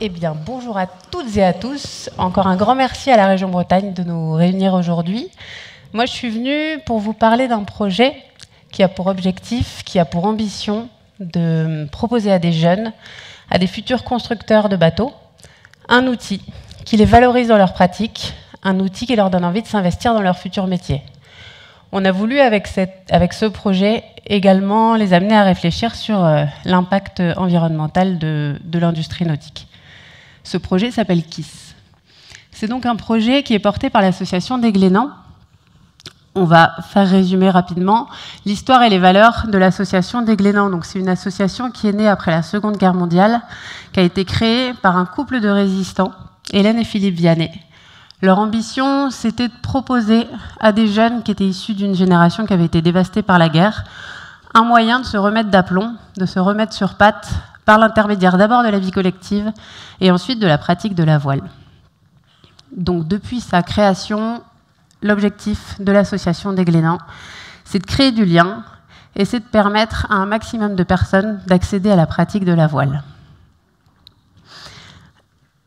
Eh bien, bonjour à toutes et à tous. Encore un grand merci à la région Bretagne de nous réunir aujourd'hui. Moi, je suis venue pour vous parler d'un projet qui a pour objectif, qui a pour ambition de proposer à des jeunes, à des futurs constructeurs de bateaux, un outil qui les valorise dans leur pratique, un outil qui leur donne envie de s'investir dans leur futur métier. On a voulu, avec ce projet, également les amener à réfléchir sur l'impact environnemental de l'industrie nautique. Ce projet s'appelle KISS. C'est donc un projet qui est porté par l'association des Glénans. On va faire résumer rapidement l'histoire et les valeurs de l'association des Glénans. Donc, c'est une association qui est née après la Seconde Guerre mondiale, qui a été créée par un couple de résistants, Hélène et Philippe Vianney. Leur ambition, c'était de proposer à des jeunes qui étaient issus d'une génération qui avait été dévastée par la guerre, un moyen de se remettre d'aplomb, de se remettre sur pattes, par l'intermédiaire d'abord de la vie collective et ensuite de la pratique de la voile. Donc, depuis sa création, l'objectif de l'association des Glénans, c'est de créer du lien et c'est de permettre à un maximum de personnes d'accéder à la pratique de la voile.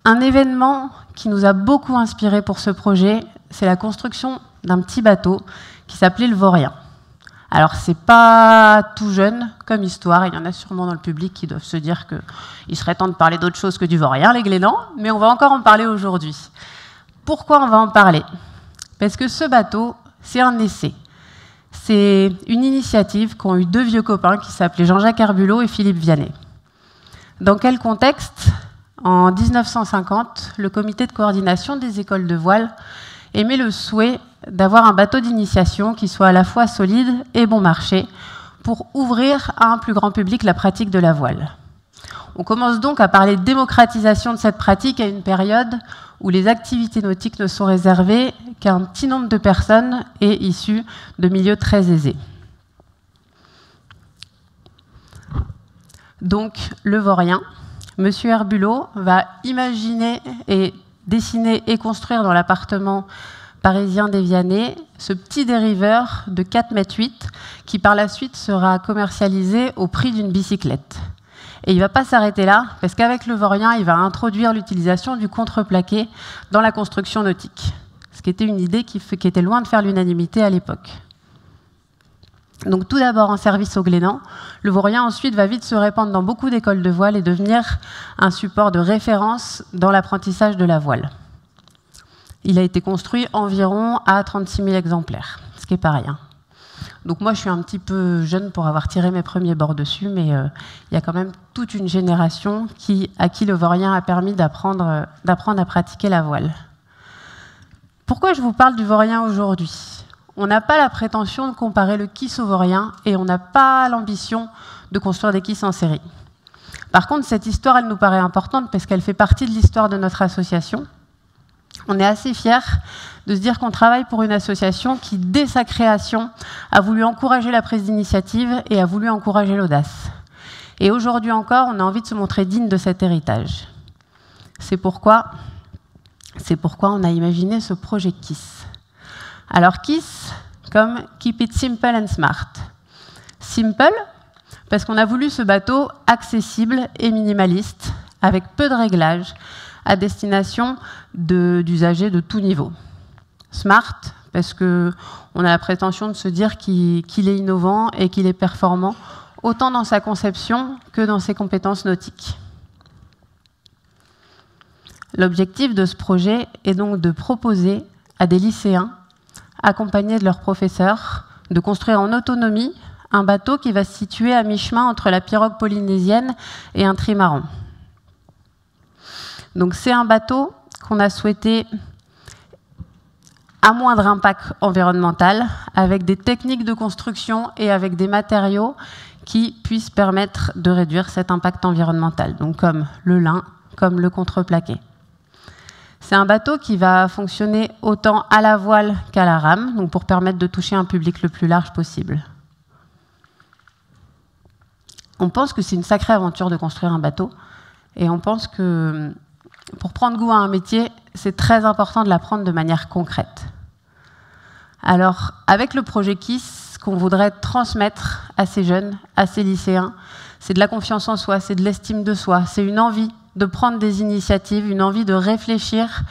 Un événement qui nous a beaucoup inspiré pour ce projet, c'est la construction d'un petit bateau qui s'appelait le Vaurien. Alors, c'est pas tout jeune comme histoire, il y en a sûrement dans le public qui doivent se dire qu'il serait temps de parler d'autre chose que du Vaurien, les Glénans, mais on va encore en parler aujourd'hui. Pourquoi on va en parler ? Parce que ce bateau, c'est un essai. C'est une initiative qu'ont eu deux vieux copains qui s'appelaient Jean-Jacques Herbulot et Philippe Vianney. Dans quel contexte ? En 1950, le comité de coordination des écoles de voile émet le souhait d'avoir un bateau d'initiation qui soit à la fois solide et bon marché pour ouvrir à un plus grand public la pratique de la voile. On commence donc à parler de démocratisation de cette pratique à une période où les activités nautiques ne sont réservées qu'à un petit nombre de personnes et issues de milieux très aisés. Donc, le Vaurien, M. Herbulot va imaginer et dessiner et construire dans l'appartement parisien des Vianney ce petit dériveur de 4,8 m qui par la suite sera commercialisé au prix d'une bicyclette. Et il ne va pas s'arrêter là, parce qu'avec le Vaurien, il va introduire l'utilisation du contreplaqué dans la construction nautique, ce qui était une idée qui était loin de faire l'unanimité à l'époque. Donc tout d'abord en service aux Glénans, le Vaurien ensuite va vite se répandre dans beaucoup d'écoles de voile et devenir un support de référence dans l'apprentissage de la voile. Il a été construit environ à 36 000 exemplaires, ce qui n'est pas rien. Donc moi je suis un petit peu jeune pour avoir tiré mes premiers bords dessus, mais il y a quand même toute une génération à qui le Vaurien a permis d'apprendre à pratiquer la voile. Pourquoi je vous parle du Vaurien aujourd'hui ? On n'a pas la prétention de comparer le KISS au Vaurien et on n'a pas l'ambition de construire des KISS en série. Par contre, cette histoire, elle nous paraît importante parce qu'elle fait partie de l'histoire de notre association. On est assez fiers de se dire qu'on travaille pour une association qui, dès sa création, a voulu encourager la prise d'initiative et a voulu encourager l'audace. Et aujourd'hui encore, on a envie de se montrer digne de cet héritage. C'est pourquoi on a imaginé ce projet KISS. Alors KISS, comme Keep It Simple and Smart. Simple, parce qu'on a voulu ce bateau accessible et minimaliste, avec peu de réglages, à destination d'usagers de tout niveau. Smart, parce qu'on a la prétention de se dire qu'il est innovant et qu'il est performant, autant dans sa conception que dans ses compétences nautiques. L'objectif de ce projet est donc de proposer à des lycéens, accompagnés de leurs professeurs, de construire en autonomie un bateau qui va se situer à mi-chemin entre la pirogue polynésienne et un trimaran. Donc c'est un bateau qu'on a souhaité à moindre impact environnemental, avec des techniques de construction et avec des matériaux qui puissent permettre de réduire cet impact environnemental, donc comme le lin, comme le contreplaqué. C'est un bateau qui va fonctionner autant à la voile qu'à la rame, donc pour permettre de toucher un public le plus large possible. On pense que c'est une sacrée aventure de construire un bateau, et on pense que pour prendre goût à un métier, c'est très important de l'apprendre de manière concrète. Alors, avec le projet KISS, ce qu'on voudrait transmettre à ces jeunes, à ces lycéens, c'est de la confiance en soi, c'est de l'estime de soi, c'est une envie de prendre des initiatives, une envie de réfléchir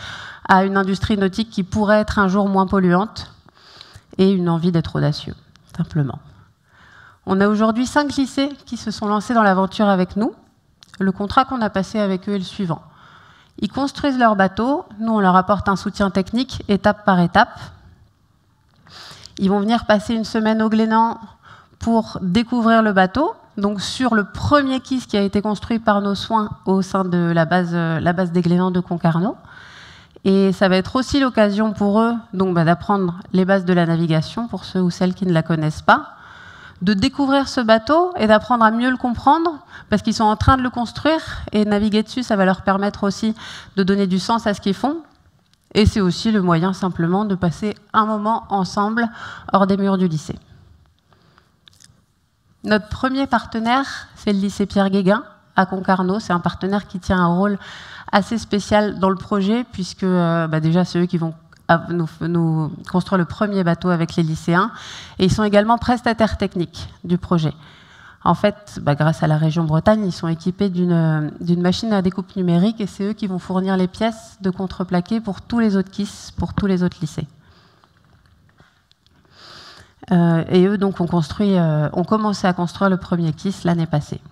à une industrie nautique qui pourrait être un jour moins polluante et une envie d'être audacieux, simplement. On a aujourd'hui 5 lycées qui se sont lancés dans l'aventure avec nous. Le contrat qu'on a passé avec eux est le suivant. Ils construisent leur bateau, nous on leur apporte un soutien technique étape par étape. Ils vont venir passer une semaine au Glénan pour découvrir le bateau, donc sur le premier KISS qui a été construit par nos soins au sein de la base des Glénans de Concarneau. Et ça va être aussi l'occasion pour eux d'apprendre les bases de la navigation, pour ceux ou celles qui ne la connaissent pas, de découvrir ce bateau et d'apprendre à mieux le comprendre, parce qu'ils sont en train de le construire, et naviguer dessus, ça va leur permettre aussi de donner du sens à ce qu'ils font. Et c'est aussi le moyen simplement de passer un moment ensemble hors des murs du lycée. Notre premier partenaire, c'est le lycée Pierre Guéguin à Concarneau. C'est un partenaire qui tient un rôle assez spécial dans le projet, puisque déjà c'est eux qui vont nous construire le premier bateau avec les lycéens. Et ils sont également prestataires techniques du projet. En fait, grâce à la région Bretagne, ils sont équipés d'une machine à découpe numérique et c'est eux qui vont fournir les pièces de contreplaqué pour tous les autres KISS, pour tous les autres lycées. Et eux, donc, ont commencé à construire le premier KISS l'année passée.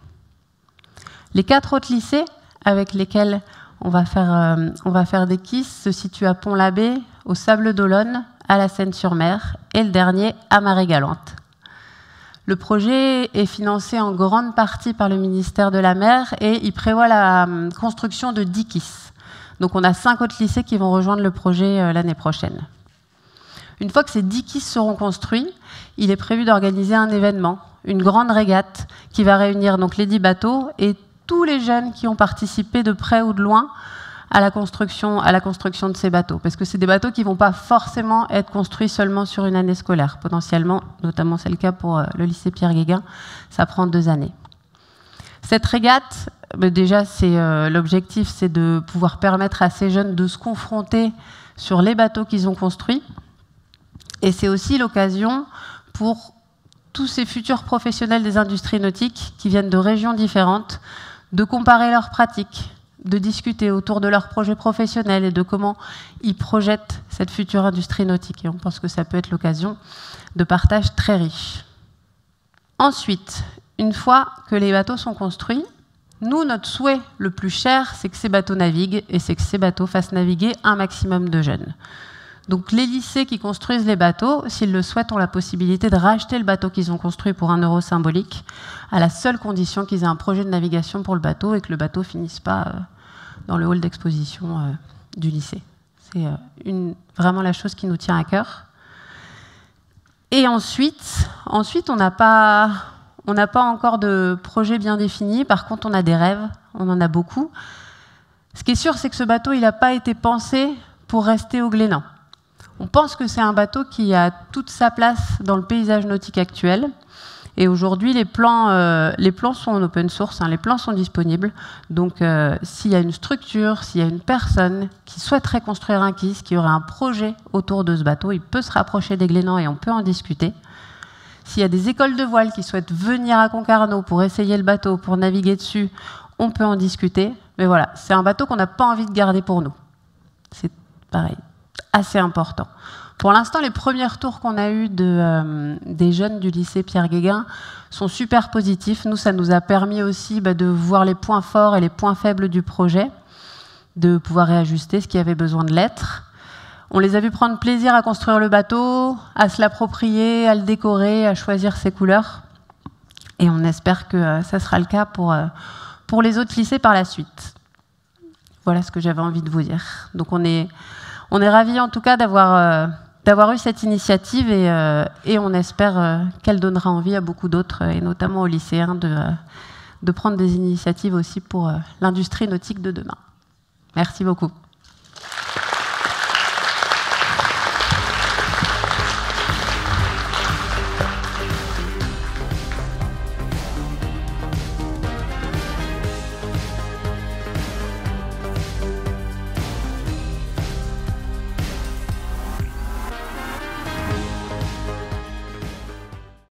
Les 4 autres lycées avec lesquels on va faire des KISS se situent à Pont-l'Abbé, au Sable d'Olonne, à la Seine-sur-Mer, et le dernier à Marie-Galante. Le projet est financé en grande partie par le ministère de la Mer et il prévoit la construction de 10 KISS. Donc on a 5 autres lycées qui vont rejoindre le projet l'année prochaine. Une fois que ces 10 KISS seront construits, il est prévu d'organiser un événement, une grande régate, qui va réunir donc les 10 bateaux et tous les jeunes qui ont participé de près ou de loin à la construction de ces bateaux. Parce que c'est des bateaux qui ne vont pas forcément être construits seulement sur une année scolaire. Potentiellement, notamment c'est le cas pour le lycée Pierre Guéguin, ça prend 2 années. Cette régate, déjà, l'objectif, c'est de pouvoir permettre à ces jeunes de se confronter sur les bateaux qu'ils ont construits. Et c'est aussi l'occasion pour tous ces futurs professionnels des industries nautiques qui viennent de régions différentes de comparer leurs pratiques, de discuter autour de leurs projets professionnels et de comment ils projettent cette future industrie nautique. Et on pense que ça peut être l'occasion de partage très riche. Ensuite, une fois que les bateaux sont construits, nous, notre souhait le plus cher, c'est que ces bateaux naviguent et c'est que ces bateaux fassent naviguer un maximum de jeunes. Donc les lycées qui construisent les bateaux, s'ils le souhaitent, ont la possibilité de racheter le bateau qu'ils ont construit pour 1 € symbolique, à la seule condition qu'ils aient un projet de navigation pour le bateau et que le bateau ne finisse pas dans le hall d'exposition du lycée. C'est vraiment la chose qui nous tient à cœur. Et ensuite on n'a pas encore de projet bien défini. Par contre, on a des rêves, on en a beaucoup. Ce qui est sûr, c'est que ce bateau, il n'a pas été pensé pour rester au Glénan. On pense que c'est un bateau qui a toute sa place dans le paysage nautique actuel. Et aujourd'hui, les plans sont en open source, les plans sont disponibles. Donc, s'il y a une structure, s'il y a une personne qui souhaiterait construire un KISS, qui aurait un projet autour de ce bateau, il peut se rapprocher des Glénans et on peut en discuter. S'il y a des écoles de voile qui souhaitent venir à Concarneau pour essayer le bateau, pour naviguer dessus, on peut en discuter. Mais voilà, c'est un bateau qu'on n'a pas envie de garder pour nous. C'est pareil, assez important. Pour l'instant, les premiers retours qu'on a eus des jeunes du lycée Pierre Guéguin sont super positifs. Nous, ça nous a permis aussi de voir les points forts et les points faibles du projet, de pouvoir réajuster ce qui avait besoin de l'être. On les a vus prendre plaisir à construire le bateau, à se l'approprier, à le décorer, à choisir ses couleurs. Et on espère que ça sera le cas pour les autres lycées par la suite. Voilà ce que j'avais envie de vous dire. Donc on est ravis en tout cas d'avoir eu cette initiative et on espère qu'elle donnera envie à beaucoup d'autres, et notamment aux lycéens, de prendre des initiatives aussi pour l'industrie nautique de demain. Merci beaucoup.